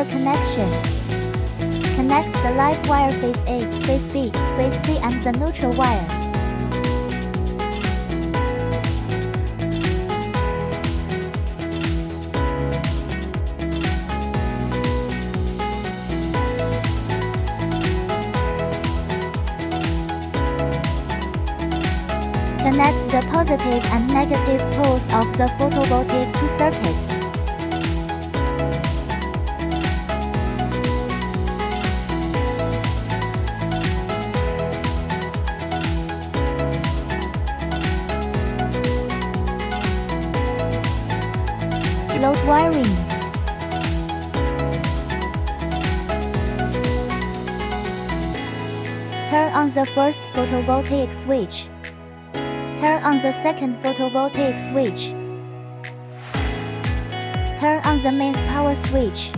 connection. Connect the live wire phase A, phase B, phase C and the neutral wire. Connect the positive and negative poles of the photovoltaic two circuits. Load wiring. Turn on the first photovoltaic switch. Turn on the second photovoltaic switch. Turn on the mains power switch.